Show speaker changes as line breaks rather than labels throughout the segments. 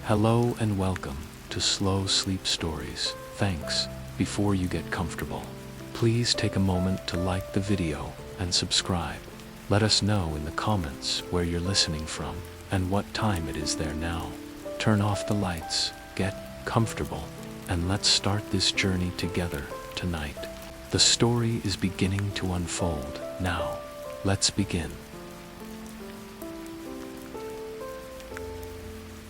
Hello and welcome to Slow Sleep Stories. Thanks. Before you get comfortable, please take a moment to like the video and subscribe. Let us know in the comments where you're listening from and what time it is there now. Turn off the lights, get comfortable, and let's start this journey together tonight. The story is beginning to unfold now. Let's begin.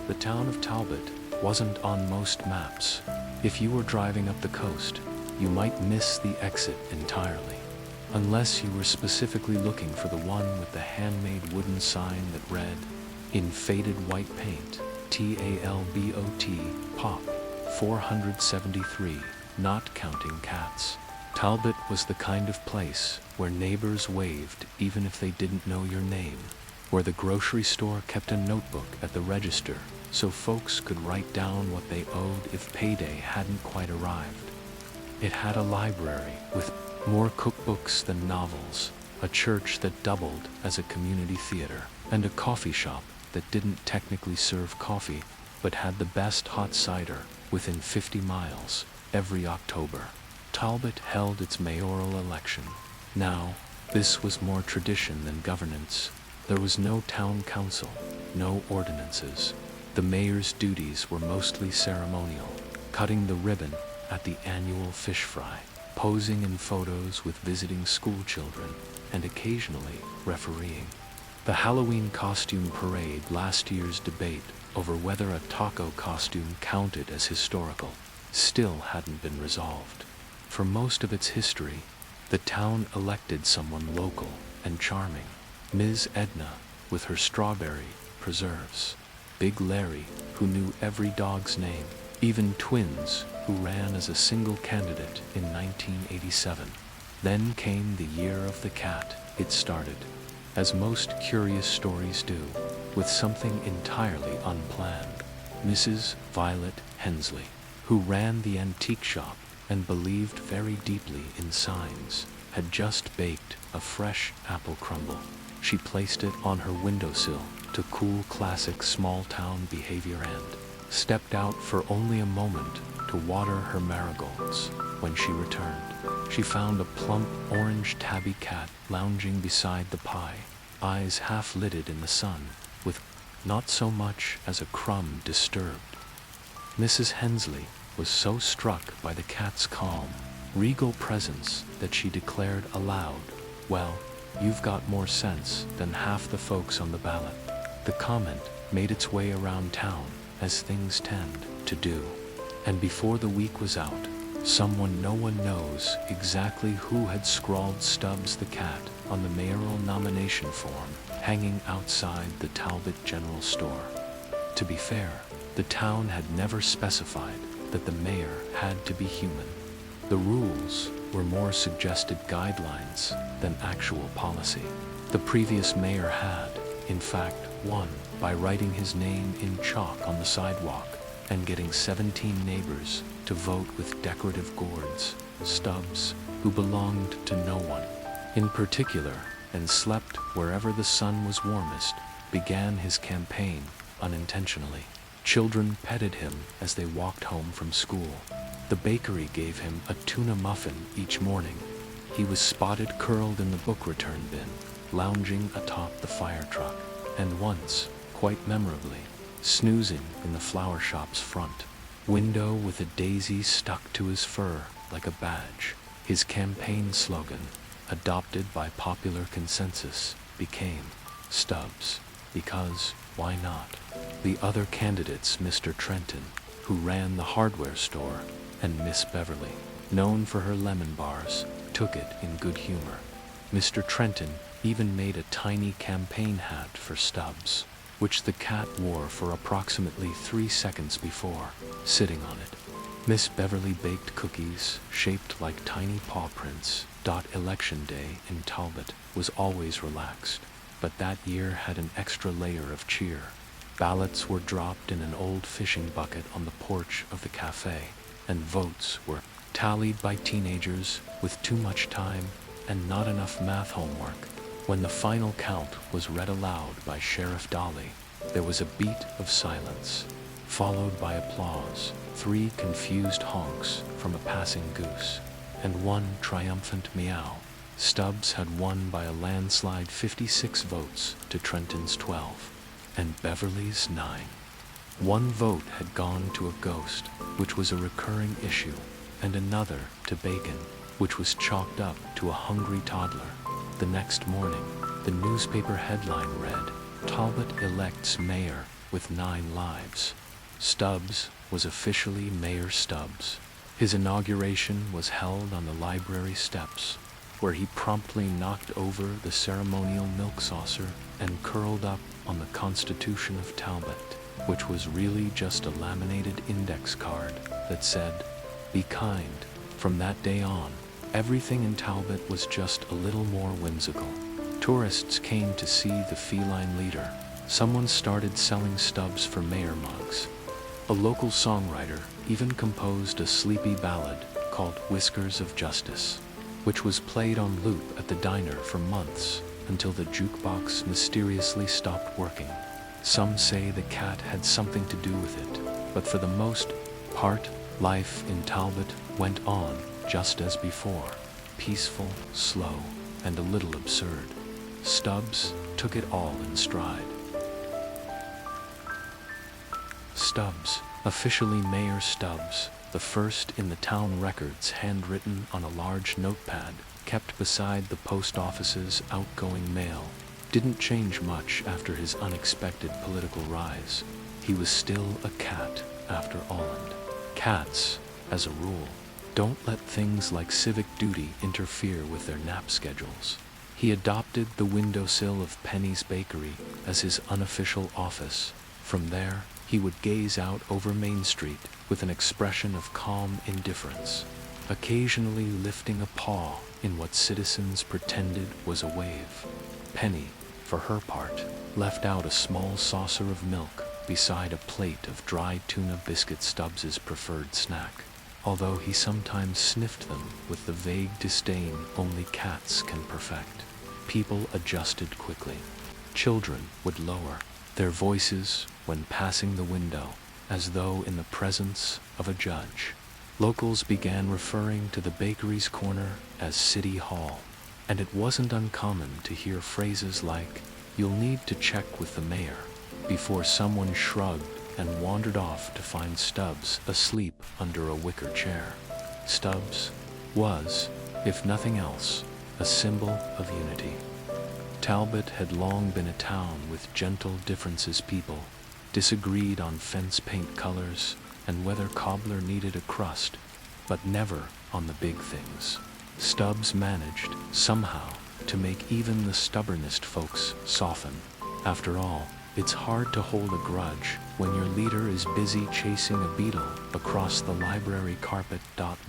The town of Talbot wasn't on most maps. If you were driving up the coast, you might miss the exit entirely, unless you were specifically looking for the one with the handmade wooden sign that read, in faded white paint, TALBOT, POP, 473, not counting cats. Talbot was the kind of place where neighbors waved even if they didn't know your name, where the grocery store kept a notebook at the register so folks could write down what they owed if payday hadn't quite arrived. It had a library with more cookbooks than novels, a church that doubled as a community theater, and a coffee shop that didn't technically serve coffee but had the best hot cider within 50 miles every October. Talbot held its mayoral election. Now, this was more tradition than governance. There was no town council, no ordinances. The mayor's duties were mostly ceremonial, cutting the ribbon at the annual fish fry, posing in photos with visiting school children, and occasionally refereeing. The Halloween costume parade, last year's debate over whether a taco costume counted as historical, still hadn't been resolved. For most of its history, the town elected someone local and charming. Ms. Edna, with her strawberry preserves. Big Larry, who knew every dog's name, even twins, who ran as a single candidate in 1987. Then came the year of the cat. It started, as most curious stories do, with something entirely unplanned. Mrs. Violet Hensley, who ran the antique shop and believed very deeply in signs, had just baked a fresh apple crumble. She placed it on her windowsill to cool classic small-town behavior and stepped out for only a moment to water her marigolds. When she returned, she found a plump orange tabby cat lounging beside the pie, eyes half-lidded in the sun, with not so much as a crumb disturbed. Mrs. Hensley was so struck by the cat's calm, regal presence that she declared aloud, "Well, you've got more sense than half the folks on the ballot." The comment made its way around town, as things tend to do. And before the week was out, someone no one knows exactly who had scrawled Stubbs the cat on the mayoral nomination form hanging outside the Talbot General Store. To be fair, the town had never specified that the mayor had to be human. The rules were more suggested guidelines than actual policy. The previous mayor had, in fact, won by writing his name in chalk on the sidewalk and getting 17 neighbors to vote with decorative gourds. Stubbs, who belonged to no one in particular and slept wherever the sun was warmest, began his campaign unintentionally. Children petted him as they walked home from school. The bakery gave him a tuna muffin each morning. He was spotted curled in the book return bin, lounging atop the fire truck, and once, quite memorably, snoozing in the flower shop's front window with a daisy stuck to his fur like a badge. His campaign slogan, adopted by popular consensus, became Stubbs, because why not? The other candidates, Mr. Trenton, who ran the hardware store, and Miss Beverly, known for her lemon bars, took it in good humor. Mr. Trenton even made a tiny campaign hat for Stubbs, which the cat wore for approximately 3 seconds before sitting on it. Miss Beverly baked cookies shaped like tiny paw prints. Election day in Talbot was always relaxed, but that year had an extra layer of cheer. Ballots were dropped in an old fishing bucket on the porch of the cafe, and votes were tallied by teenagers with too much time and not enough math homework. When the final count was read aloud by Sheriff Dolly, there was a beat of silence. followed by applause, 3 confused honks from a passing goose, and 1 triumphant meow. Stubbs had won by a landslide 56 votes to Trenton's 12, and Beverly's 9. 1 vote had gone to a ghost, which was a recurring issue, and another to bacon, which was chalked up to a hungry toddler. The next morning, the newspaper headline read, "Talbot elects mayor with 9 lives." Stubbs was officially Mayor Stubbs. His inauguration was held on the library steps, where he promptly knocked over the ceremonial milk saucer and curled up on the Constitution of Talbot, which was really just a laminated index card that said, "Be kind." From that day on, everything in Talbot was just a little more whimsical. Tourists came to see the feline leader. Someone started selling Stubbs for mayor mugs. A local songwriter even composed a sleepy ballad called Whiskers of Justice, which was played on loop at the diner for months until the jukebox mysteriously stopped working. Some say the cat had something to do with it, but for the most part, life in Talbot went on just as before, peaceful, slow, and a little absurd. Stubbs took it all in stride. Stubbs, officially Mayor Stubbs, the first in the town records handwritten on a large notepad kept beside the post office's outgoing mail, didn't change much after his unexpected political rise. He was still a cat after all, and cats, as a rule, don't let things like civic duty interfere with their nap schedules. He adopted the windowsill of Penny's Bakery as his unofficial office. From there, he would gaze out over Main Street with an expression of calm indifference, occasionally lifting a paw in what citizens pretended was a wave. Penny, for her part, left out a small saucer of milk beside a plate of dry tuna biscuit, Stubbs's preferred snack, although he sometimes sniffed them with the vague disdain only cats can perfect. People adjusted quickly. Children would lower their voices when passing the window, as though in the presence of a judge. Locals began referring to the bakery's corner as City Hall, and it wasn't uncommon to hear phrases like, "You'll need to check with the mayor," before someone shrugged and wandered off to find Stubbs asleep under a wicker chair. Stubbs was, if nothing else, a symbol of unity. Talbot had long been a town with gentle differences. People disagreed on fence paint colors and whether cobbler needed a crust, but never on the big things. Stubbs managed, somehow, to make even the stubbornest folks soften. After all, it's hard to hold a grudge when your leader is busy chasing a beetle across the library carpet.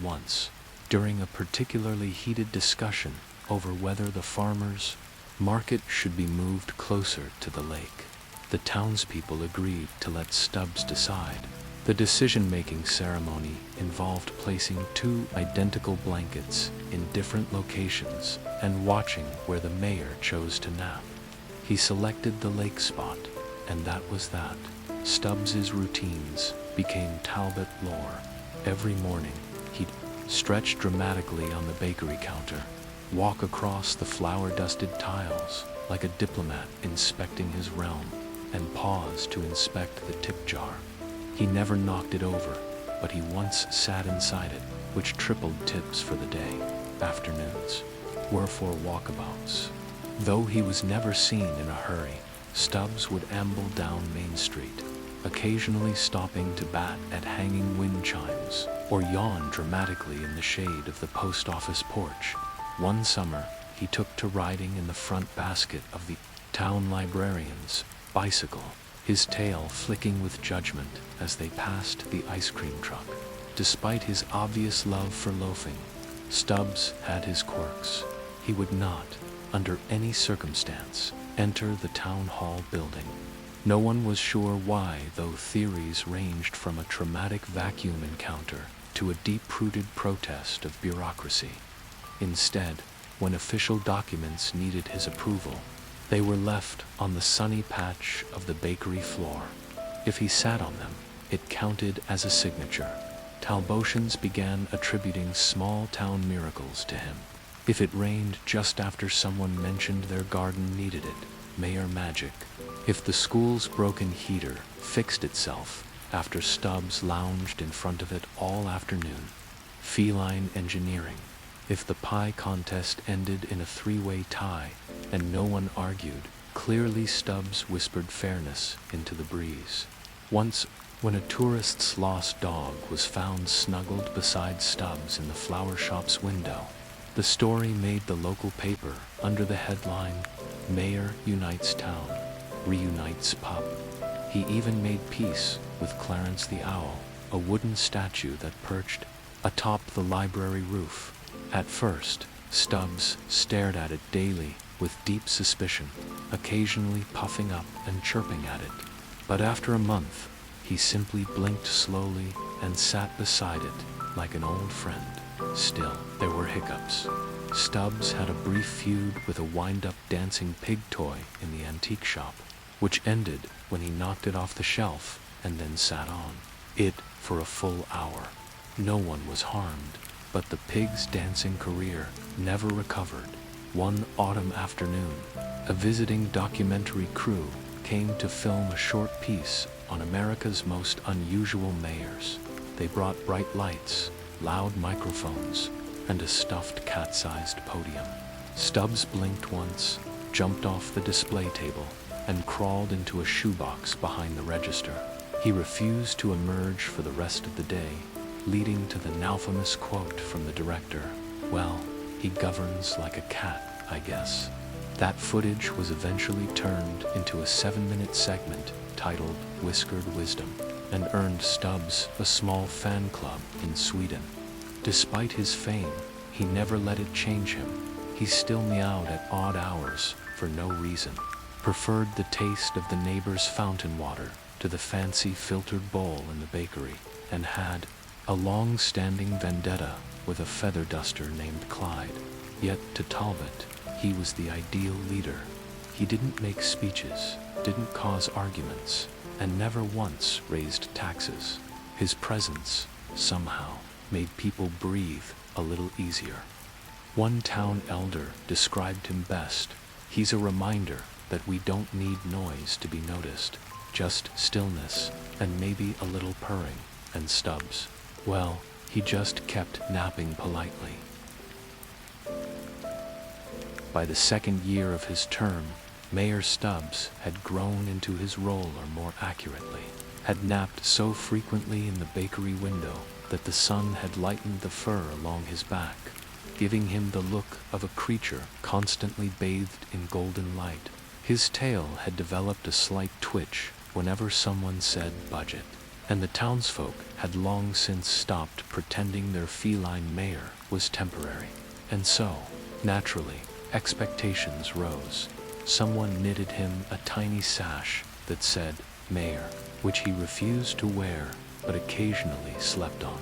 Once, during a particularly heated discussion over whether the farmers' market should be moved closer to the lake, the townspeople agreed to let Stubbs decide. The decision-making ceremony involved placing 2 identical blankets in different locations and watching where the mayor chose to nap. He selected the lake spot, and that was that. Stubbs's routines became Talbot lore. Every morning, he'd stretch dramatically on the bakery counter, walk across the flour-dusted tiles like a diplomat inspecting his realm, and pause to inspect the tip jar. He never knocked it over, but he once sat inside it, which tripled tips for the day. Afternoons were for walkabouts. Though he was never seen in a hurry, Stubbs would amble down Main Street, occasionally stopping to bat at hanging wind chimes or yawn dramatically in the shade of the post office porch. One summer, he took to riding in the front basket of the town librarian's bicycle, his tail flicking with judgment as they passed the ice cream truck. Despite his obvious love for loafing, Stubbs had his quirks. He would not, under any circumstance, enter the town hall building. No one was sure why, though theories ranged from a traumatic vacuum encounter to a deep-rooted protest of bureaucracy. Instead, when official documents needed his approval, they were left on the sunny patch of the bakery floor. If he sat on them, It counted as a signature. Talbotians began attributing small-town miracles to him. If it rained just after someone mentioned their garden needed it, mayor magic. If the school's broken heater fixed itself after Stubbs lounged in front of it all afternoon, feline engineering. If the pie contest ended in a three-way tie and no one argued, clearly Stubbs whispered fairness into the breeze. Once, when a tourist's lost dog was found snuggled beside Stubbs in the flower shop's window, the story made the local paper under the headline, "Mayor Unites Town, Reunites Pup." He even made peace with Clarence the Owl, a wooden statue that perched atop the library roof. At first, Stubbs stared at it daily with deep suspicion, occasionally puffing up and chirping at it. But after a month, he simply blinked slowly and sat beside it like an old friend. Still, there were hiccups. Stubbs had a brief feud with a wind-up dancing pig toy in the antique shop, which ended when he knocked it off the shelf and then sat on it for a full hour. No one was harmed, but the pig's dancing career never recovered. One autumn afternoon, a visiting documentary crew came to film a short piece on America's most unusual mayors. They brought bright lights, loud microphones, and a stuffed cat-sized podium. Stubbs blinked once, jumped off the display table, and crawled into a shoebox behind the register. He refused to emerge for the rest of the day, leading to the now-famous quote from the director, "Well, he governs like a cat, I guess." That footage was eventually turned into a 7-minute segment titled Whiskered Wisdom, and earned Stubbs a small fan club in Sweden. Despite his fame, he never let it change him. He still meowed at odd hours for no reason, preferred the taste of the neighbor's fountain water to the fancy filtered bowl in the bakery, and had a long-standing vendetta with a feather duster named Clyde. Yet to Talbot, he was the ideal leader. He didn't make speeches, didn't cause arguments, and never once raised taxes. His presence, somehow, made people breathe a little easier. One town elder described him best. "He's a reminder that we don't need noise to be noticed, just stillness and maybe a little purring." And Stubbs, well, he just kept napping politely. By the second year of his term, Mayor Stubbs had grown into his role, or more accurately, had napped so frequently in the bakery window that the sun had lightened the fur along his back, giving him the look of a creature constantly bathed in golden light. His tail had developed a slight twitch whenever someone said budget, and the townsfolk had long since stopped pretending their feline mayor was temporary. And so, naturally, expectations rose. Someone knitted him a tiny sash that said Mayor, which he refused to wear but occasionally slept on.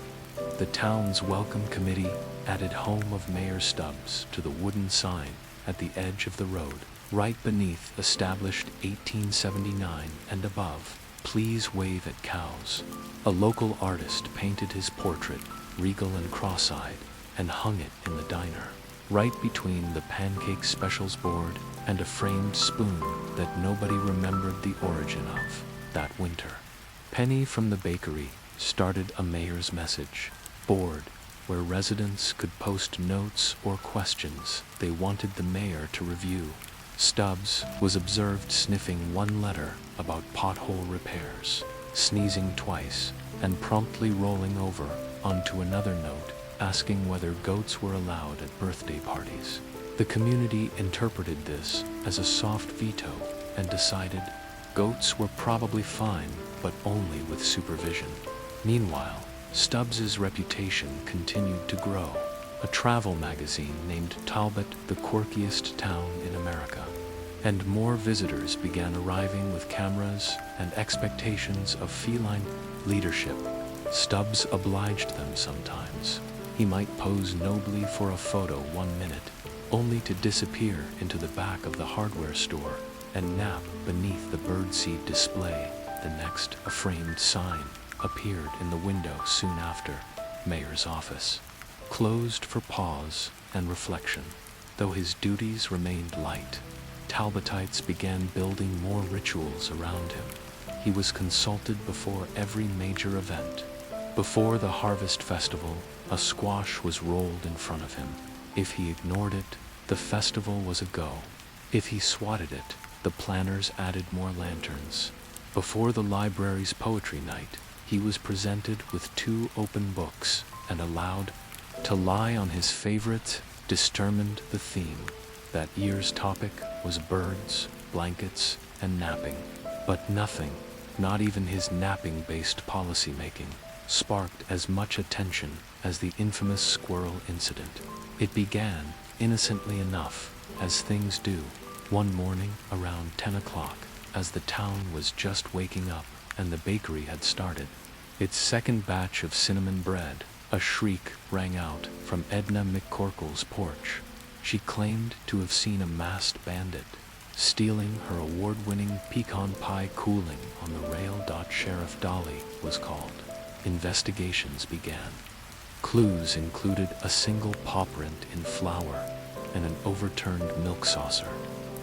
The town's welcome committee added "Home of Mayor Stubbs" to the wooden sign at the edge of the road, right beneath established 1879 and above, "Please wave at cows." A local artist painted his portrait, regal and cross-eyed, and hung it in the diner, right between the pancake specials board and a framed spoon that nobody remembered the origin of that winter. Penny from the bakery started a mayor's message board where residents could post notes or questions they wanted the mayor to review. Stubbs was observed sniffing one letter about pothole repairs, sneezing twice, and promptly rolling over onto another note asking whether goats were allowed at birthday parties. The community interpreted this as a soft veto and decided goats were probably fine, but only with supervision. Meanwhile, Stubbs's reputation continued to grow. A travel magazine named Talbot the quirkiest town in America, and more visitors began arriving with cameras and expectations of feline leadership. Stubbs obliged them sometimes. He might pose nobly for a photo 1 minute, only to disappear into the back of the hardware store and nap beneath the birdseed display the next. A framed sign appeared in the window soon after. Mayor's office. Closed for pause and reflection. Though his duties remained light, Talbotites began building more rituals around him. He was consulted before every major event. Before the harvest festival, a squash was rolled in front of him. If he ignored it, the festival was a go. If he swatted it, the planners added more lanterns. Before the library's poetry night, he was presented with 2 open books and allowed to lie on his favorites, determined the theme. That year's topic was birds, blankets, and napping. But nothing, not even his napping-based policymaking, sparked as much attention as the infamous squirrel incident. It began, innocently enough, as things do, one morning around 10 o'clock, as the town was just waking up and the bakery had started its second batch of cinnamon bread. A shriek rang out from Edna McCorkle's porch. She claimed to have seen a masked bandit stealing her award-winning pecan pie. Cooling on the rail. Sheriff Dolly was called. Investigations began. Clues included a single paw print in flour and an overturned milk saucer.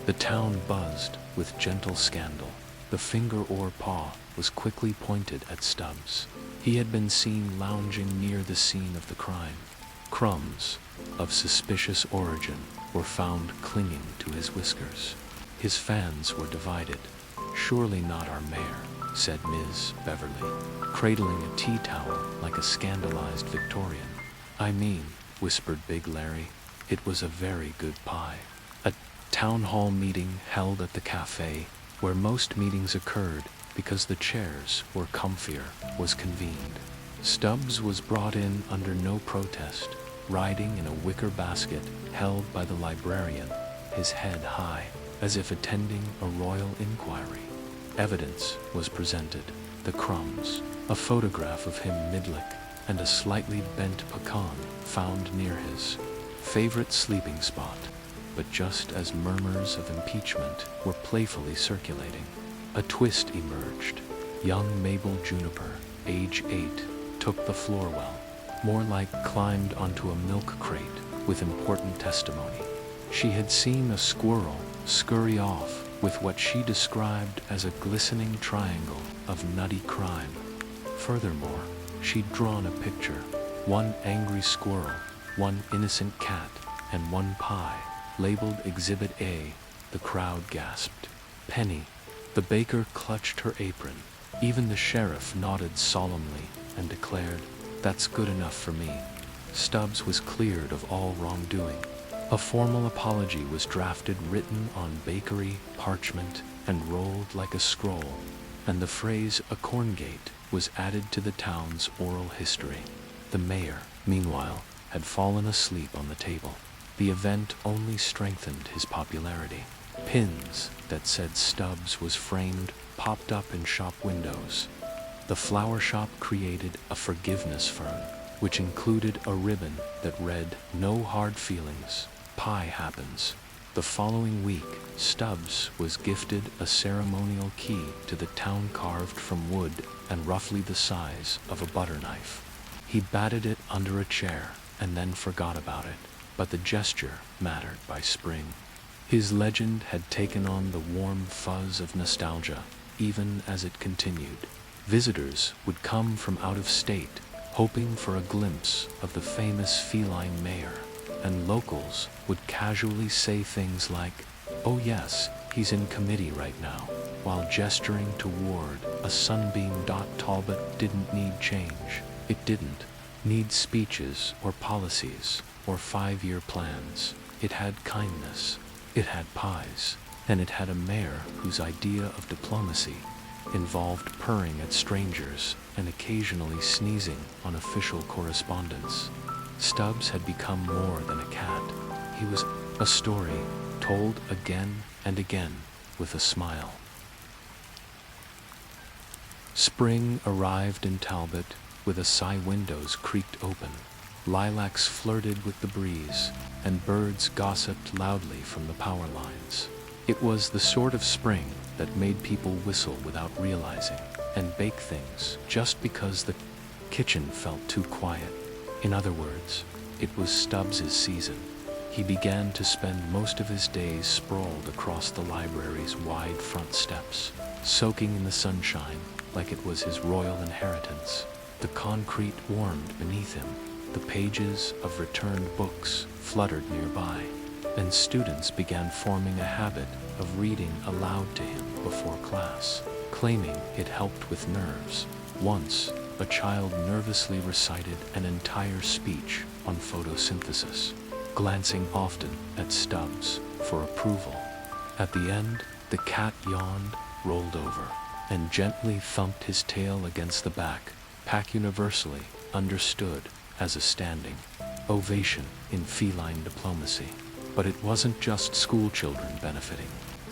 The town buzzed with gentle scandal. The finger or paw was quickly pointed at Stubbs. He had been seen lounging near the scene of the crime. Crumbs of suspicious origin were found clinging to his whiskers. His fans were divided. "Surely not our mayor," said Ms. Beverly, cradling a tea towel like a scandalized Victorian. "I mean," whispered Big Larry, "it was a very good pie." A town hall meeting held at the cafe, where most meetings occurred because the chairs were comfier, was convened. Stubbs was brought in under no protest, riding in a wicker basket held by the librarian, his head high, as if attending a royal inquiry. Evidence was presented: the crumbs, a photograph of him mid-lick, and a slightly bent pecan found near his favorite sleeping spot. But just as murmurs of impeachment were playfully circulating, a twist emerged. Young Mabel Juniper, age 8, took the floor well, more like climbed onto a milk crate with important testimony. She had seen a squirrel scurry off with what she described as a glistening triangle of nutty crime. Furthermore, she'd drawn a picture: one angry squirrel, one innocent cat, and one pie, labeled Exhibit A. The crowd gasped. Penny, the baker, clutched her apron. Even the sheriff nodded solemnly and declared, "That's good enough for me." Stubbs was cleared of all wrongdoing. A formal apology was drafted, written on bakery parchment, and rolled like a scroll, and the phrase "a corngate" was added to the town's oral history. The mayor, meanwhile, had fallen asleep on the table. The event only strengthened his popularity. Pins that said Stubbs was framed popped up in shop windows. The flower shop created a forgiveness fern, which included a ribbon that read, "No hard feelings, pie happens." The following week, Stubbs was gifted a ceremonial key to the town carved from wood and roughly the size of a butter knife. He batted it under a chair and then forgot about it, but the gesture mattered by spring. His legend had taken on the warm fuzz of nostalgia, even as it continued. Visitors would come from out of state, hoping for a glimpse of the famous feline mayor, and locals would casually say things like, "Oh yes, he's in committee right now," while gesturing toward a sunbeam. Talbot didn't need change. It didn't need speeches or policies or 5-year plans. It had kindness. It had pies, and it had a mayor whose idea of diplomacy involved purring at strangers and occasionally sneezing on official correspondence. Stubbs had become more than a cat. He was a story told again and again with a smile. Spring arrived in Talbot with a sigh. Windows creaked open. Lilacs flirted with the breeze, and birds gossiped loudly from the power lines. It was the sort of spring that made people whistle without realizing. and bake things just because the kitchen felt too quiet. In other words, it was Stubbs's season. He began to spend most of his days sprawled across the library's wide front steps, soaking in the sunshine like it was his royal inheritance. The concrete warmed beneath him. The pages of returned books fluttered nearby, and students began forming a habit of reading aloud to him before class, claiming it helped with nerves. Once, a child nervously recited an entire speech on photosynthesis, glancing often at Stubbs for approval. At the end, the cat yawned, rolled over, and gently thumped his tail against the back, universally understood as a standing ovation in feline diplomacy. But it wasn't just school children benefiting.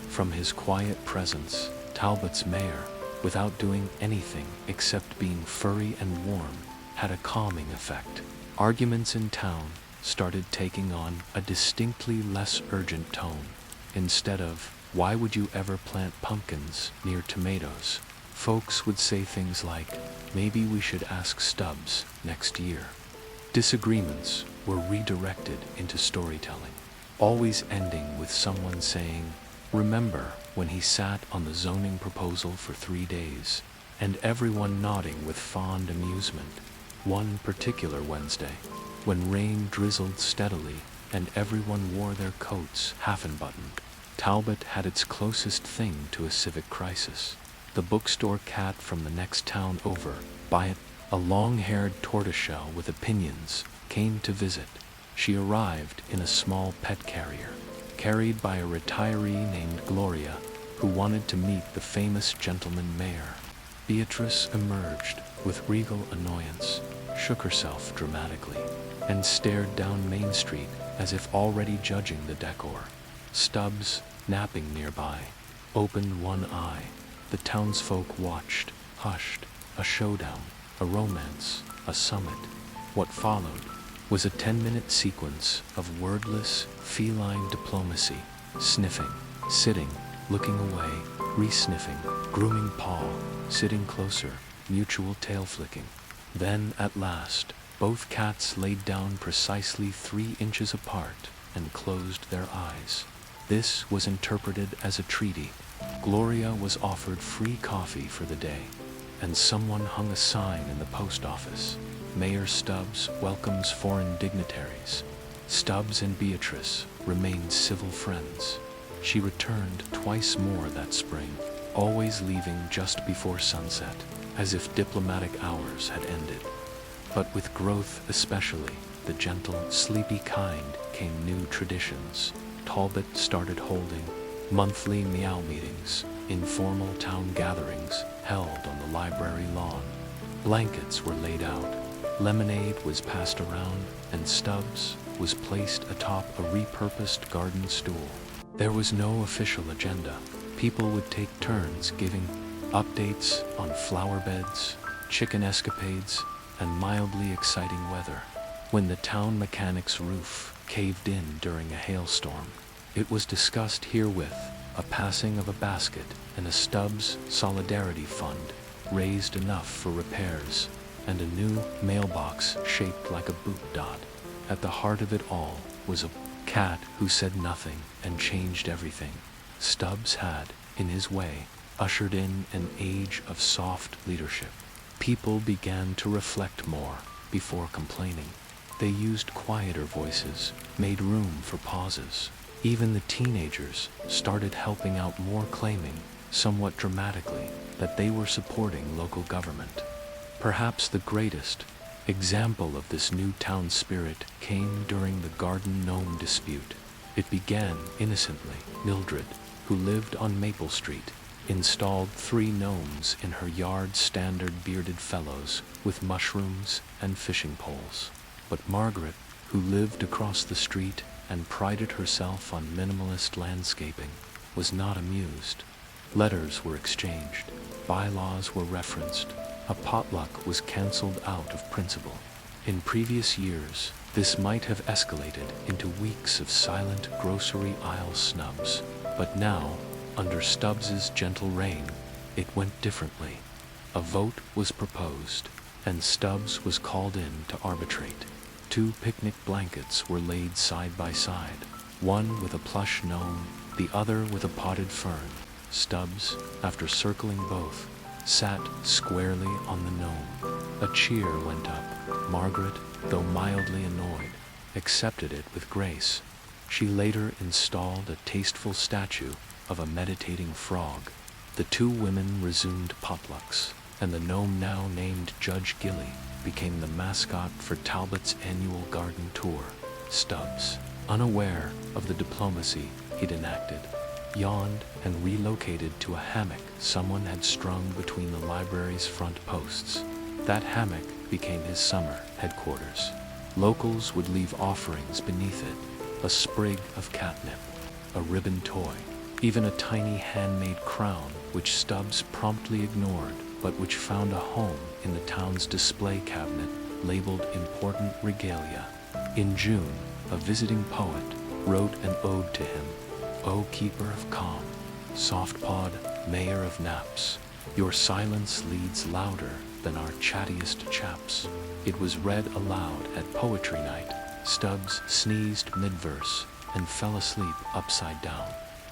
From his quiet presence, Talbot's mare, without doing anything except being furry and warm, had a calming effect. Arguments in town started taking on a distinctly less urgent tone. Instead of, "Why would you ever plant pumpkins near tomatoes?" folks would say things like, "Maybe we should ask Stubbs next year." Disagreements were redirected into storytelling, always ending with someone saying, "Remember when he sat on the zoning proposal for 3 days?" and everyone nodding with fond amusement. One particular Wednesday, when rain drizzled steadily and everyone wore their coats half unbuttoned, Talbot had its closest thing to a civic crisis. The bookstore cat from the next town over, by it, a long-haired tortoiseshell with opinions, came to visit. She arrived in a small pet carrier, carried by a retiree named Gloria, who wanted to meet the famous gentleman mayor. Beatrice emerged with regal annoyance, shook herself dramatically, and stared down Main Street as if already judging the decor. Stubbs, napping nearby, opened one eye. The townsfolk watched, hushed, a showdown, a romance, a summit. What followed was a 10-minute sequence of wordless, feline diplomacy, sniffing, sitting, looking away, re-sniffing, grooming paw, sitting closer, mutual tail flicking. Then, at last, both cats laid down precisely 3 inches apart and closed their eyes. This was interpreted as a treaty. Gloria was offered free coffee for the day, and someone hung a sign in the post office. Mayor Stubbs welcomes foreign dignitaries. Stubbs and Beatrice remained civil friends. She returned twice more that spring, always leaving just before sunset, as if diplomatic hours had ended. But with growth especially, the gentle, sleepy kind, came new traditions. Talbot started holding monthly meow meetings, informal town gatherings held on the library lawn. Blankets were laid out, lemonade was passed around, and Stubbs was placed atop a repurposed garden stool. There was no official agenda. People would take turns giving updates on flower beds, chicken escapades, and mildly exciting weather. When the town mechanic's roof caved in during a hailstorm, it was discussed herewith a passing of a basket and a Stubbs Solidarity Fund raised enough for repairs, and a new mailbox shaped like a boot dot. At the heart of it all was a cat who said nothing and changed everything. Stubbs had, in his way, ushered in an age of soft leadership. People began to reflect more before complaining. They used quieter voices, made room for pauses. Even the teenagers started helping out more, claiming, somewhat dramatically, that they were supporting local government. Perhaps the greatest example of this new town spirit came during the garden gnome dispute. It began innocently. Mildred, who lived on Maple Street, installed 3 gnomes in her yard, standard bearded fellows with mushrooms and fishing poles. But Margaret, who lived across the street and prided herself on minimalist landscaping, was not amused. Letters were exchanged, bylaws were referenced, a potluck was canceled out of principle. In previous years, this might have escalated into weeks of silent grocery aisle snubs, but now, under Stubbs's gentle reign, it went differently. A vote was proposed, and Stubbs was called in to arbitrate. 2 picnic blankets were laid side by side, one with a plush gnome, the other with a potted fern. Stubbs, after circling both, sat squarely on the gnome. A cheer went up. Margaret, though mildly annoyed, accepted it with grace. She later installed a tasteful statue of a meditating frog. The 2 women resumed potlucks, and the gnome, now named Judge Gilly, became the mascot for Talbot's annual garden tour. Stubbs, unaware of the diplomacy he'd enacted, yawned and relocated to a hammock someone had strung between the library's front posts. That hammock became his summer headquarters. Locals would leave offerings beneath it: a sprig of catnip, a ribbon toy, even a tiny handmade crown which Stubbs promptly ignored, but which found a home in the town's display cabinet labeled Important Regalia. In June, a visiting poet wrote an ode to him. O keeper of calm, soft-pawed mayor of naps, your silence leads louder than our chattiest chaps. It was read aloud at poetry night. Stubbs sneezed mid-verse and fell asleep upside down.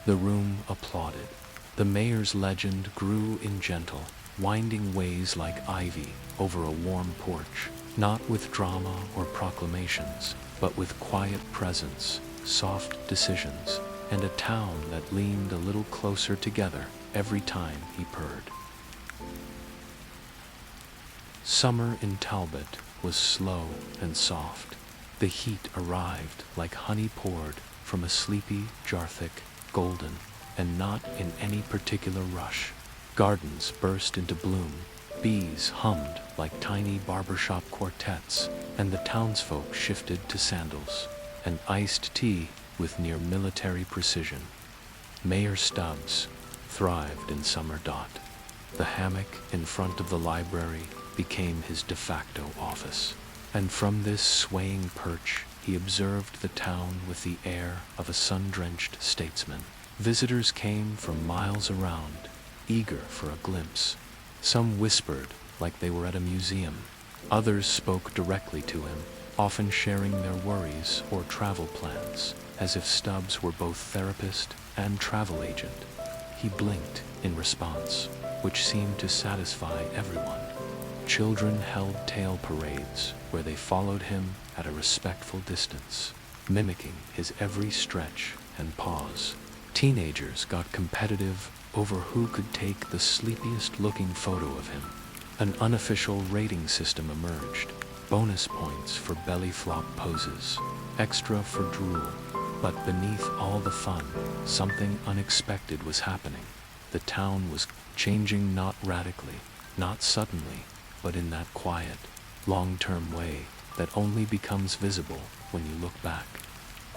The room applauded. The mayor's legend grew in gentle, winding ways like ivy over a warm porch, not with drama or proclamations, but with quiet presence, soft decisions, and a town that leaned a little closer together every time he purred. Summer in Talbot was slow and soft. The heat arrived like honey poured from a sleepy Jarthic, golden, and not in any particular rush. Gardens burst into bloom, bees hummed like tiny barbershop quartets, and the townsfolk shifted to sandals and iced tea with near military precision. Mayor Stubbs thrived in summer. The hammock in front of the library became his de facto office, and from this swaying perch he observed the town with the air of a sun-drenched statesman. Visitors came from miles around, eager for a glimpse. Some whispered like they were at a museum. Others spoke directly to him, often sharing their worries or travel plans, as if Stubbs were both therapist and travel agent. He blinked in response, which seemed to satisfy everyone. Children held tail parades where they followed him at a respectful distance, mimicking his every stretch and pause. Teenagers got competitive over who could take the sleepiest-looking photo of him. An unofficial rating system emerged: bonus points for belly flop poses, extra for drool. But beneath all the fun, something unexpected was happening. The town was changing, not radically, not suddenly, but in that quiet, long-term way that only becomes visible when you look back.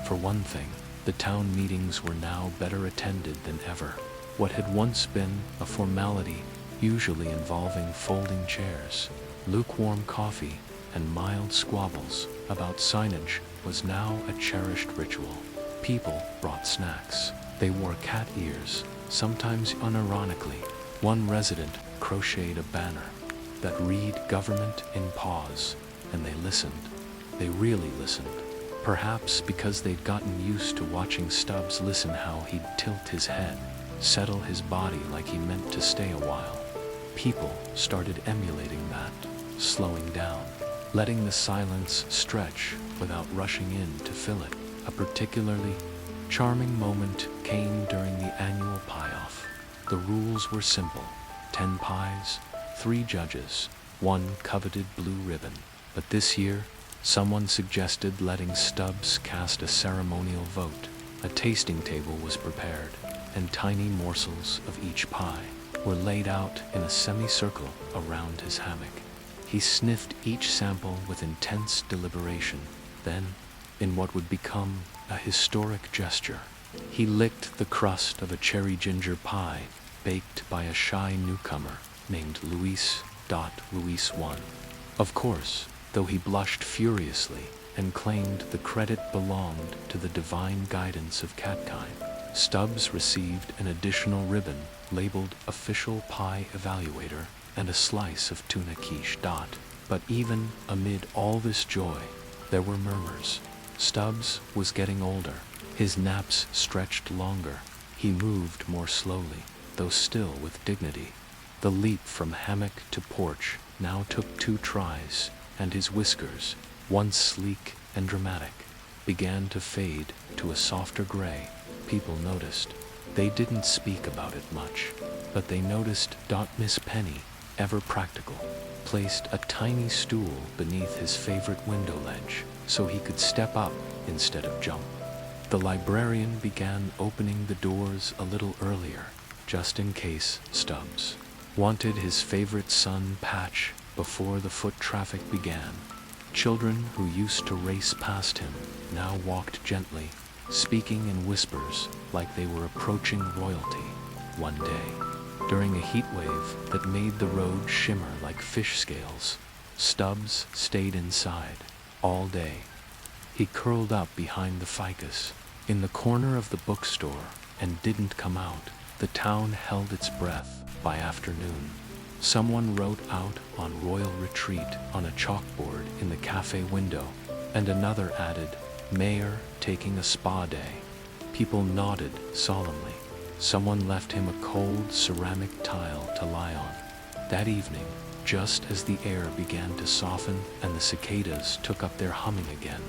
For one thing, the town meetings were now better attended than ever. What had once been a formality, usually involving folding chairs, lukewarm coffee, and mild squabbles about signage, was now a cherished ritual. People brought snacks. They wore cat ears, sometimes unironically. One resident crocheted a banner that read "Government in Pause," and they listened. They really listened. Perhaps because they'd gotten used to watching Stubbs listen, how he'd tilt his head, settle his body like he meant to stay a while. People started emulating that, slowing down, letting the silence stretch without rushing in to fill it. A particularly charming moment came during the annual pie-off. The rules were simple: 10 pies, 3 judges, 1 coveted blue ribbon. But this year, someone suggested letting Stubbs cast a ceremonial vote. A tasting table was prepared, and tiny morsels of each pie were laid out in a semicircle around his hammock. He sniffed each sample with intense deliberation. Then, in what would become a historic gesture, he licked the crust of a cherry ginger pie baked by a shy newcomer named Luis I. Of course, though he blushed furiously and claimed the credit belonged to the divine guidance of catkind, Stubbs received an additional ribbon labeled Official Pie Evaluator and a slice of tuna quiche. But even amid all this joy, there were murmurs. Stubbs was getting older. His naps stretched longer. He moved more slowly, though still with dignity. The leap from hammock to porch now took 2 tries, and his whiskers, once sleek and dramatic, began to fade to a softer gray. People noticed. They didn't speak about it much, but they noticed. Miss Penny, ever practical, placed a tiny stool beneath his favorite window ledge so he could step up instead of jump. The librarian began opening the doors a little earlier, just in case Stubbs wanted his favorite sun patch before the foot traffic began. Children who used to race past him now walked gently, speaking in whispers like they were approaching royalty. One day, during a heat wave that made the road shimmer like fish scales, Stubbs stayed inside all day. He curled up behind the ficus in the corner of the bookstore and didn't come out. The town held its breath. By afternoon, someone wrote out on Royal Retreat on a chalkboard in the cafe window, and another added, "Mayor taking a spa day." People nodded solemnly. Someone left him a cold ceramic tile to lie on. That evening, just as the air began to soften and the cicadas took up their humming again,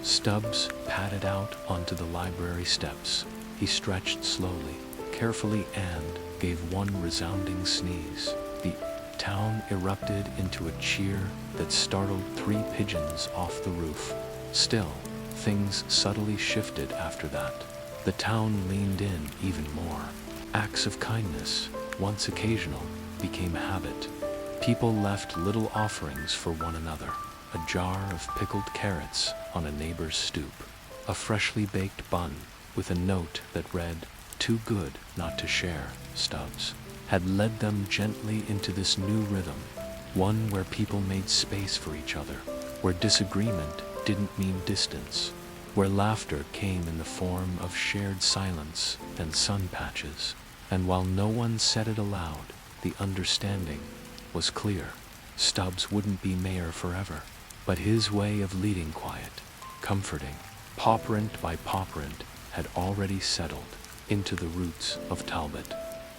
Stubbs padded out onto the library steps. He stretched slowly, carefully, and gave one resounding sneeze. The town erupted into a cheer that startled 3 pigeons off the roof. Still, things subtly shifted after that. The town leaned in even more. Acts of kindness, once occasional, became habit. People left little offerings for one another. A jar of pickled carrots on a neighbor's stoop. A freshly baked bun with a note that read, "Too good not to share." Stubbs had led them gently into this new rhythm, one where people made space for each other, where disagreement didn't mean distance, where laughter came in the form of shared silence and sun patches. And while no one said it aloud, the understanding was clear. Stubbs wouldn't be mayor forever, but his way of leading quiet, comforting, pauperant by pauperant, had already settled into the roots of Talbot,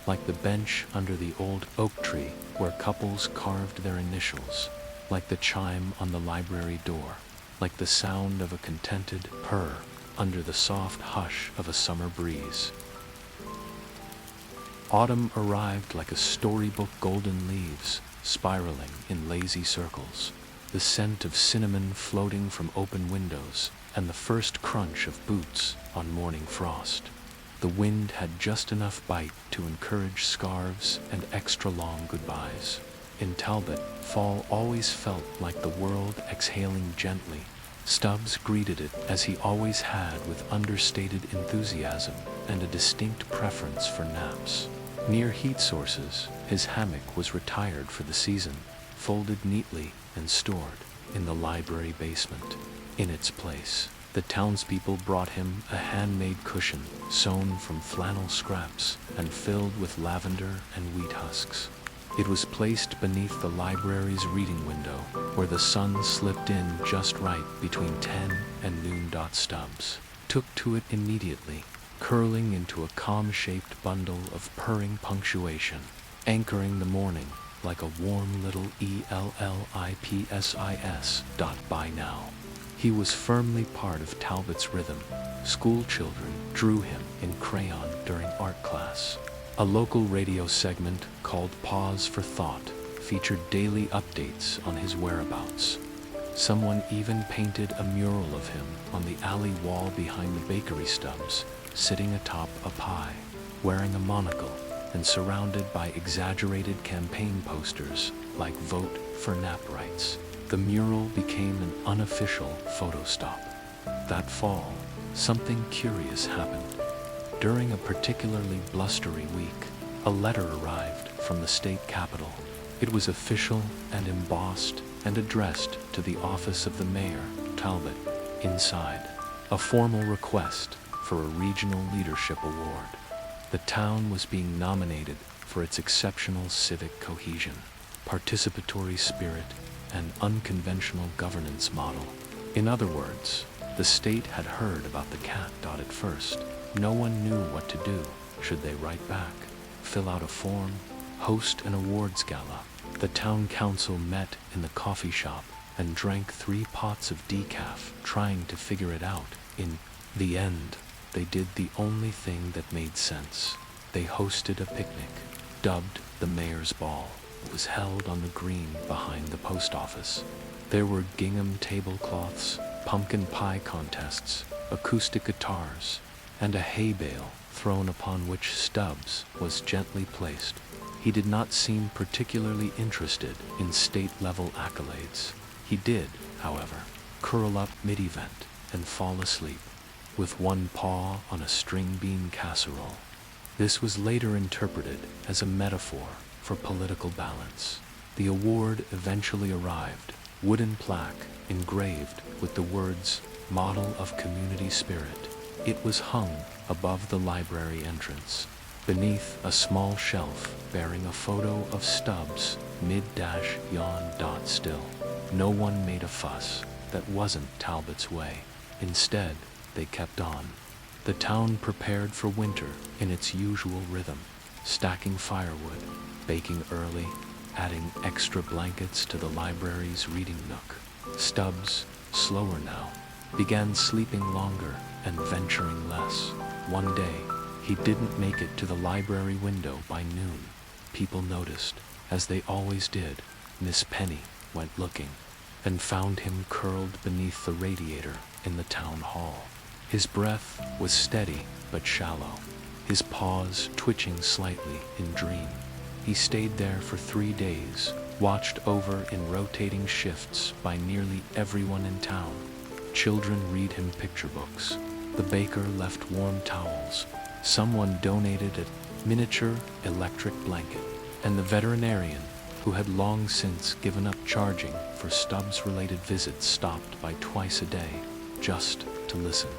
like the bench under the old oak tree where couples carved their initials, like the chime on the library door, like the sound of a contented purr under the soft hush of a summer breeze. Autumn arrived like a storybook, golden leaves spiraling in lazy circles, the scent of cinnamon floating from open windows, and the first crunch of boots on morning frost. The wind had just enough bite to encourage scarves and extra long goodbyes. In Talbot, fall always felt like the world exhaling gently. Stubbs greeted it as he always had, with understated enthusiasm and a distinct preference for naps. Near heat sources, his hammock was retired for the season, folded neatly and stored in the library basement. In its place, the townspeople brought him a handmade cushion sewn from flannel scraps and filled with lavender and wheat husks. It was placed beneath the library's reading window, where the sun slipped in just right between 10 and noon. Stubbs took to it immediately, curling into a calm-shaped bundle of purring punctuation, anchoring the morning like a warm little ELLIPSIS. By now, he was firmly part of Talbot's rhythm. School children drew him in crayon during art class. A local radio segment called Pause for Thought featured daily updates on his whereabouts. Someone even painted a mural of him on the alley wall behind the bakery. Stubbs, sitting atop a pie, wearing a monocle, and surrounded by exaggerated campaign posters like "Vote for Nap Rights." The mural became an unofficial photo stop. That fall, something curious happened. During a particularly blustery week, a letter arrived from the state capitol. It was official and embossed and addressed to the office of the mayor, Talbot. Inside, a formal request for a regional leadership award. The town was being nominated for its exceptional civic cohesion. participatory spirit, and unconventional governance model. In other words, the state had heard about the cat. At first, no one knew what to do. Should they write back, fill out a form, host an awards gala? The town council met in the coffee shop and drank 3 pots of decaf, trying to figure it out. In the end, they did the only thing that made sense. They hosted a picnic, dubbed the Mayor's Ball. It was held on the green behind the post office. There were gingham tablecloths, pumpkin pie contests, acoustic guitars, and a hay bale thrown upon which Stubbs was gently placed. He did not seem particularly interested in state-level accolades. He did, however, curl up mid-event and fall asleep, with one paw on a string bean casserole. This was later interpreted as a metaphor for political balance. The award eventually arrived, wooden plaque engraved with the words, "Model of Community Spirit." It was hung above the library entrance, beneath a small shelf bearing a photo of Stubbs, mid-yawn. Still, no one made a fuss. That wasn't Talbot's way. Instead, they kept on. The town prepared for winter in its usual rhythm, stacking firewood, baking early, adding extra blankets to the library's reading nook. Stubbs, slower now, began sleeping longer and venturing less. One day, he didn't make it to the library window by noon. People noticed, as they always did. Miss Penny went looking and found him curled beneath the radiator in the town hall. His breath was steady but shallow, his paws twitching slightly in dream. He stayed there for 3 days, watched over in rotating shifts by nearly everyone in town. Children read him picture books. The baker left warm towels. Someone donated a miniature electric blanket. And the veterinarian, who had long since given up charging for Stubbs-related visits, stopped by twice a day, just to listen.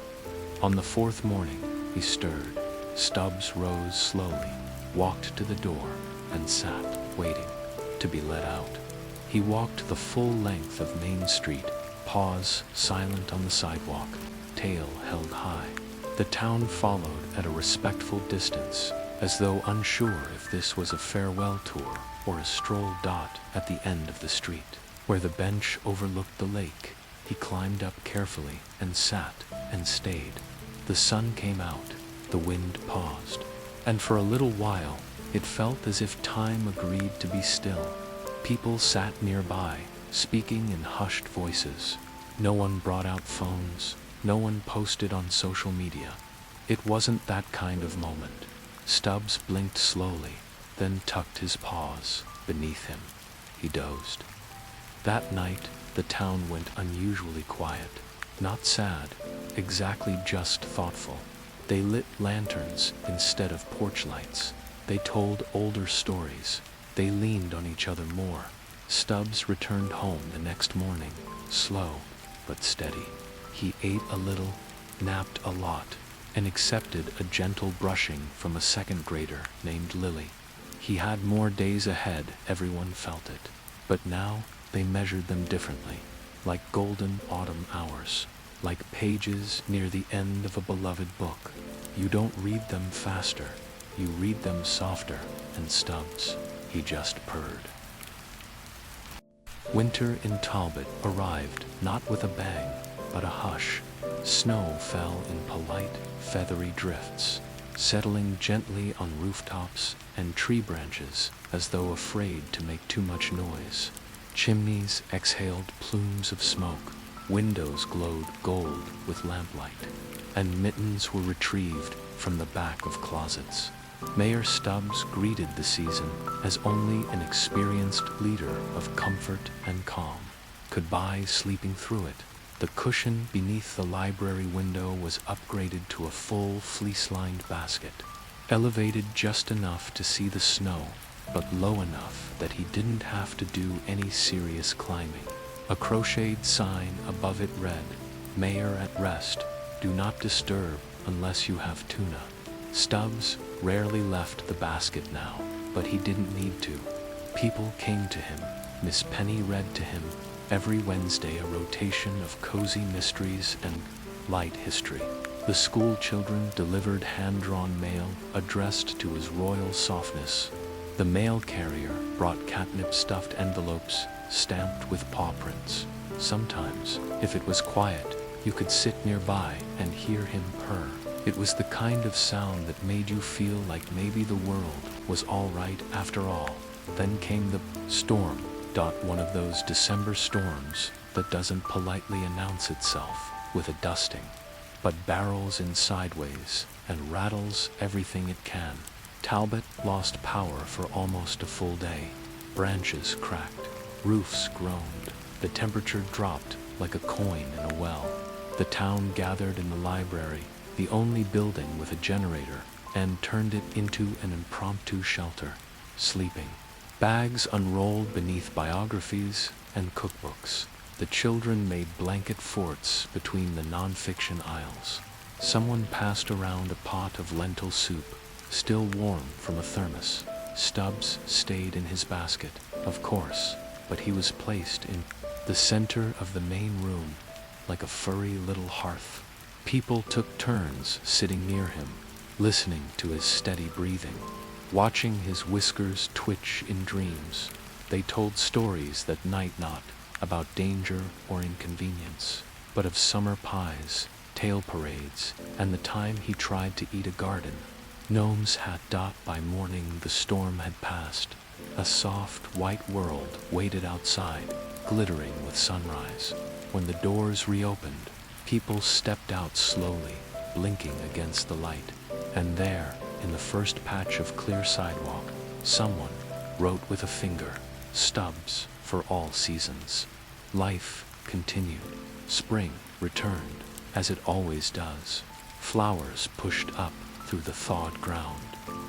On the 4th morning, he stirred. Stubbs rose slowly, walked to the door, and sat, waiting to be let out. He walked the full length of Main Street, paws silent on the sidewalk, tail held high. The town followed at a respectful distance, as though unsure if this was a farewell tour or a stroll. At the end of the street, where the bench overlooked the lake, he climbed up carefully and sat and stayed. The sun came out, the wind paused, and for a little while it felt as if time agreed to be still. People sat nearby, speaking in hushed voices. No one brought out phones, no one posted on social media. It wasn't that kind of moment. Stubbs blinked slowly, then tucked his paws beneath him. He dozed. That night, the town went unusually quiet. Not sad, exactly just thoughtful. They lit lanterns instead of porch lights. They told older stories. They leaned on each other more. Stubbs returned home the next morning, slow but steady. He ate a little, napped a lot, and accepted a gentle brushing from a 2nd grader named Lily. He had more days ahead, everyone felt it. But now they measured them differently, like golden autumn hours, like pages near the end of a beloved book. You don't read them faster, you read them softer, and Stubbs, he just purred. Winter in Talbot arrived not with a bang, but a hush. Snow fell in polite, feathery drifts, settling gently on rooftops and tree branches as though afraid to make too much noise. Chimneys exhaled plumes of smoke, windows glowed gold with lamplight, and mittens were retrieved from the back of closets. Mayor Stubbs greeted the season as only an experienced leader of comfort and calm could buy, sleeping through it. The cushion beneath the library window was upgraded to a full fleece-lined basket, elevated just enough to see the snow, but low enough that he didn't have to do any serious climbing. A crocheted sign above it read, "Mayor at rest, do not disturb unless you have tuna." Stubbs rarely left the basket now, but he didn't need to. People came to him. Miss Penny read to him every Wednesday a rotation of cozy mysteries and light history. The school children delivered hand-drawn mail addressed to his royal softness. The mail carrier brought catnip-stuffed envelopes stamped with paw prints. Sometimes, if it was quiet, you could sit nearby and hear him purr. It was the kind of sound that made you feel like maybe the world was all right after all. Then came the storm. One of those December storms that doesn't politely announce itself with a dusting, but barrels in sideways and rattles everything it can. Talbot lost power for almost a full day. Branches cracked, roofs groaned, the temperature dropped like a coin in a well. The town gathered in the library, the only building with a generator, and turned it into an impromptu shelter, sleeping. Bags unrolled beneath biographies and cookbooks. The children made blanket forts between the non-fiction aisles. Someone passed around a pot of lentil soup, still warm from a thermos. Stubbs stayed in his basket, of course, but he was placed in the center of the main room, like a furry little hearth. People took turns sitting near him, listening to his steady breathing, watching his whiskers twitch in dreams. They told stories that night not about danger or inconvenience, but of summer pies, tail parades, and the time he tried to eat a garden. Gnomes had by morning the storm had passed. A soft white world waited outside, glittering with sunrise. When the doors reopened, people stepped out slowly, blinking against the light. And there, in the first patch of clear sidewalk, someone wrote with a finger, "Stubbs for all seasons." Life continued. Spring returned, as it always does. Flowers pushed up through the thawed ground.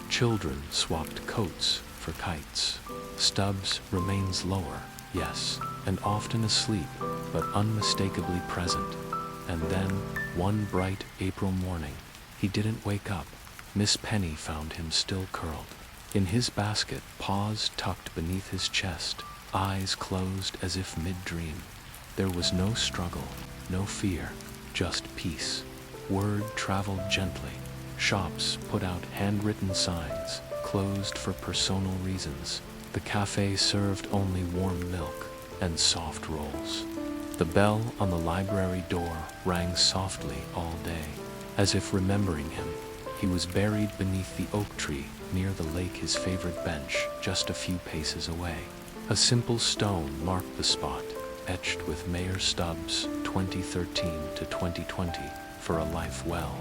Children swapped coats for kites. Stubbs remains lower, yes, and often asleep, but unmistakably present. And then, one bright April morning, he didn't wake up. Miss Penny found him still curled in his basket, paws tucked beneath his chest, eyes closed as if mid-dream. There was no struggle, no fear, just peace. Word traveled gently. Shops put out handwritten signs, closed for personal reasons. The cafe served only warm milk and soft rolls. The bell on the library door rang softly all day, as if remembering him. He was buried beneath the oak tree near the lake, his favorite bench, just a few paces away. A simple stone marked the spot, etched with Mayor Stubbs, 2013 to 2020, for a life well.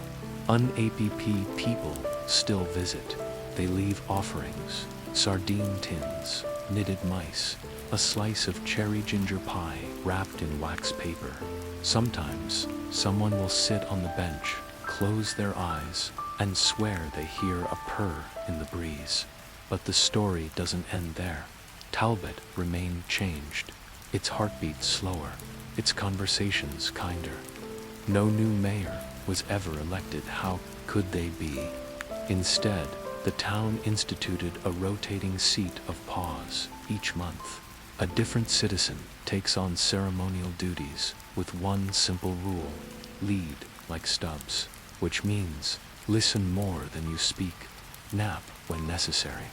Un-APP people still visit. They leave offerings, sardine tins, knitted mice, a slice of cherry ginger pie wrapped in wax paper. Sometimes, someone will sit on the bench, close their eyes, and swear they hear a purr in the breeze. But the story doesn't end there. Talbot remained changed, its heartbeat slower, its conversations kinder. No new mayor was ever elected. How could they be? Instead, the town instituted a rotating seat of pause each month. A different citizen takes on ceremonial duties with one simple rule: lead like Stubbs, which means listen more than you speak, nap when necessary,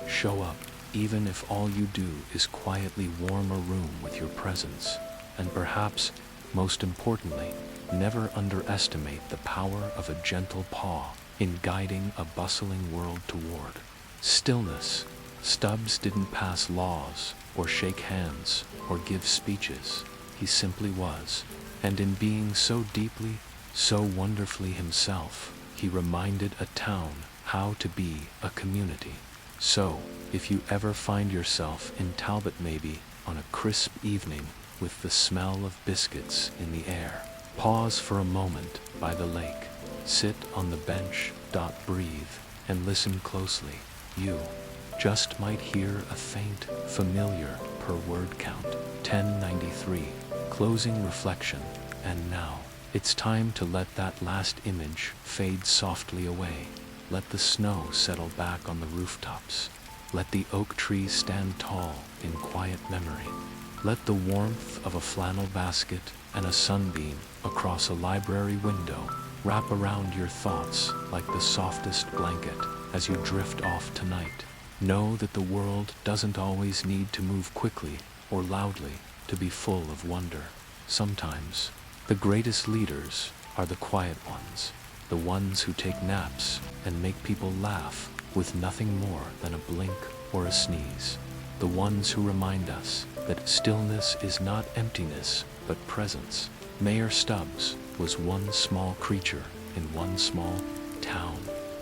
show up even if all you do is quietly warm a room with your presence, and perhaps, most importantly, never underestimate the power of a gentle paw in guiding a bustling world toward stillness. Stubbs didn't pass laws or shake hands or give speeches. He simply was, and in being so deeply, so wonderfully himself, he reminded a town how to be a community. So, if you ever find yourself in Talbot, maybe on a crisp evening with the smell of biscuits in the air, pause for a moment by the lake, sit on the bench, breathe, and listen closely. You just might hear a faint, familiar per word count, 1093, closing reflection, and now, it's time to let that last image fade softly away. Let the snow settle back on the rooftops. Let the oak tree stand tall in quiet memory. Let the warmth of a flannel basket and a sunbeam across a library window wrap around your thoughts like the softest blanket as you drift off tonight. Know that the world doesn't always need to move quickly or loudly to be full of wonder. Sometimes, the greatest leaders are the quiet ones, the ones who take naps and make people laugh with nothing more than a blink or a sneeze. The ones who remind us that stillness is not emptiness, but presence. Mayor Stubbs was one small creature in one small town,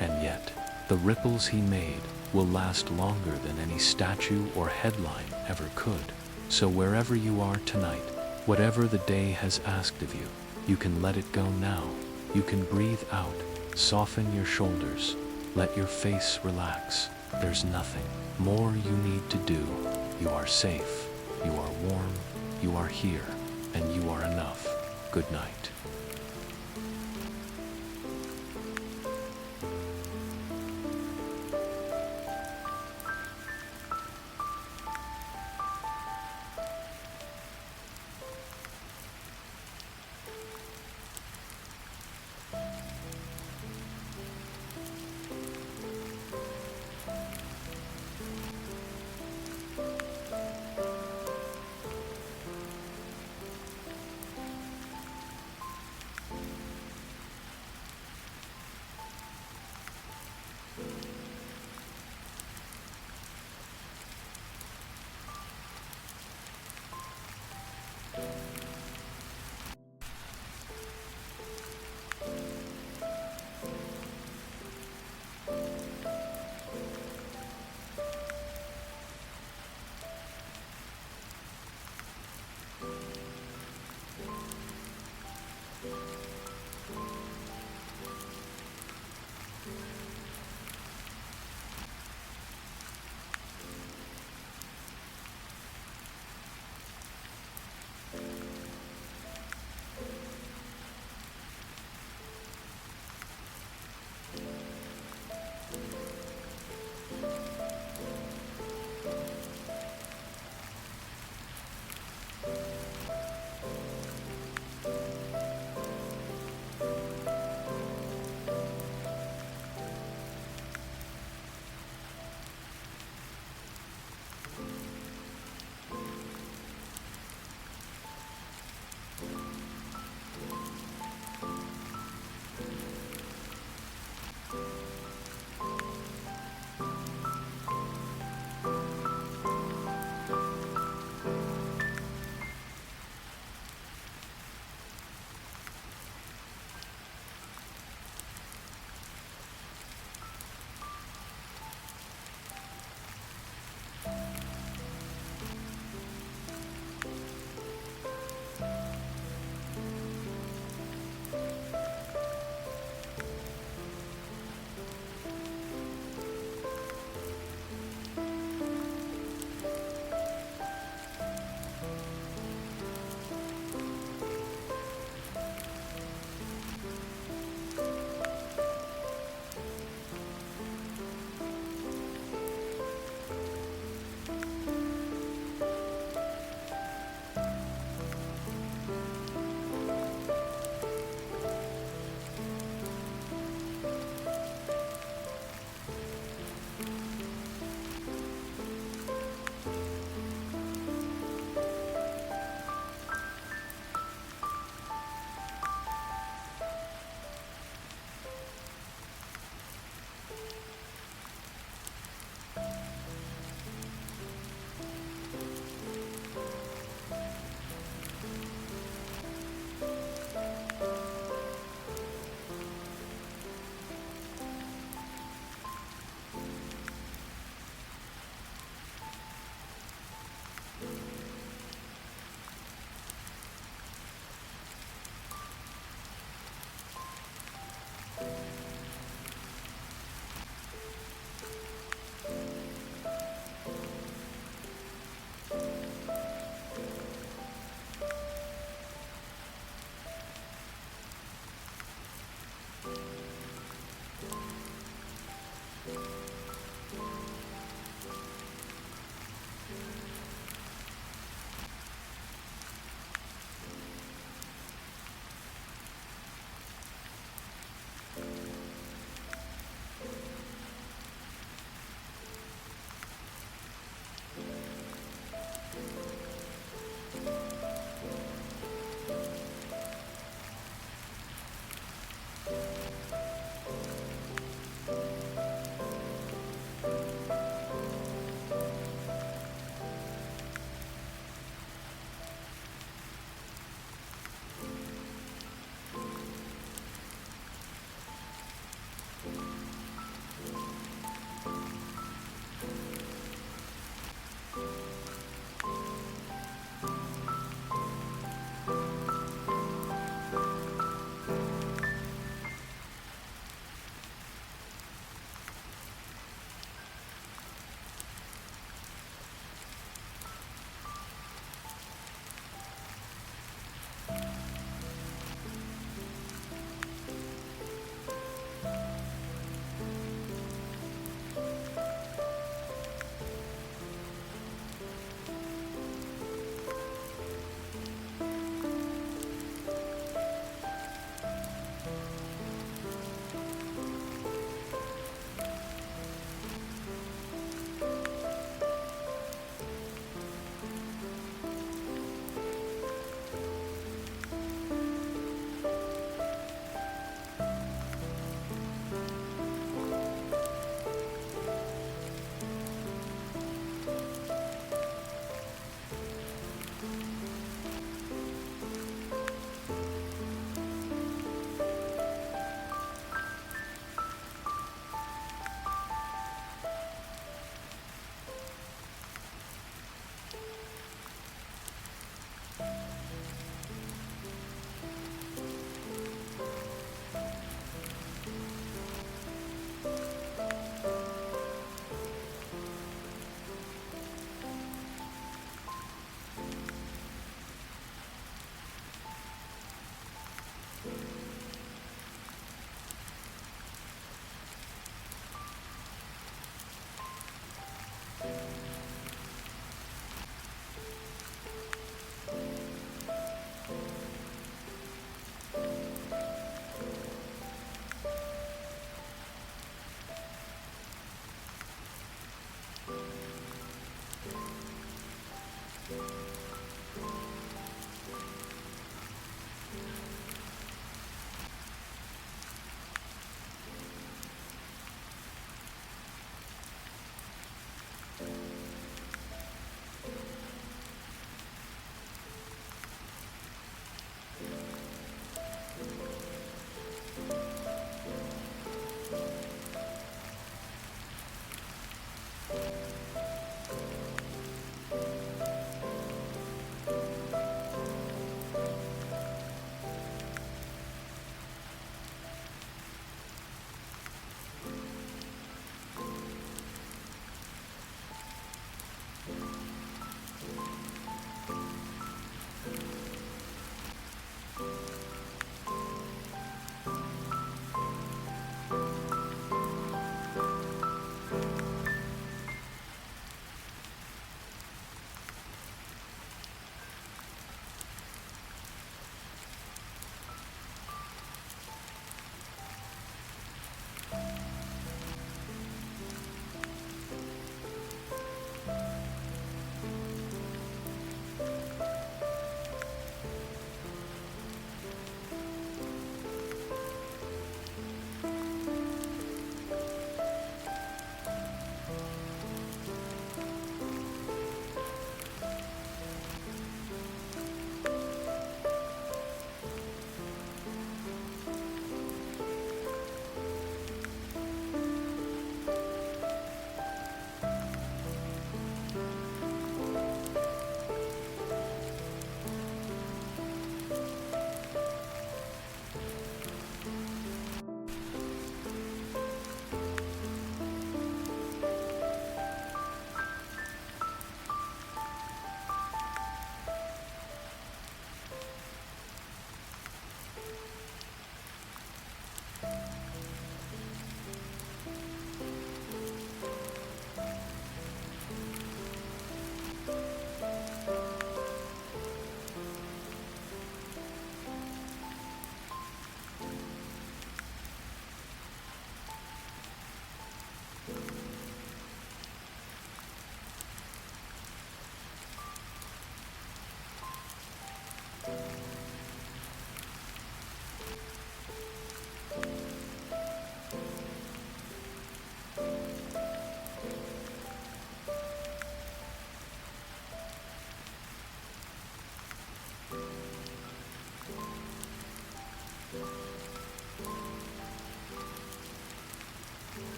and yet the ripples he made will last longer than any statue or headline ever could. So wherever you are tonight, whatever the day has asked of you, you can let it go now. You can breathe out, soften your shoulders, let your face relax. There's nothing more you need to do. You are safe, you are warm, you are here, and you are enough. Good night.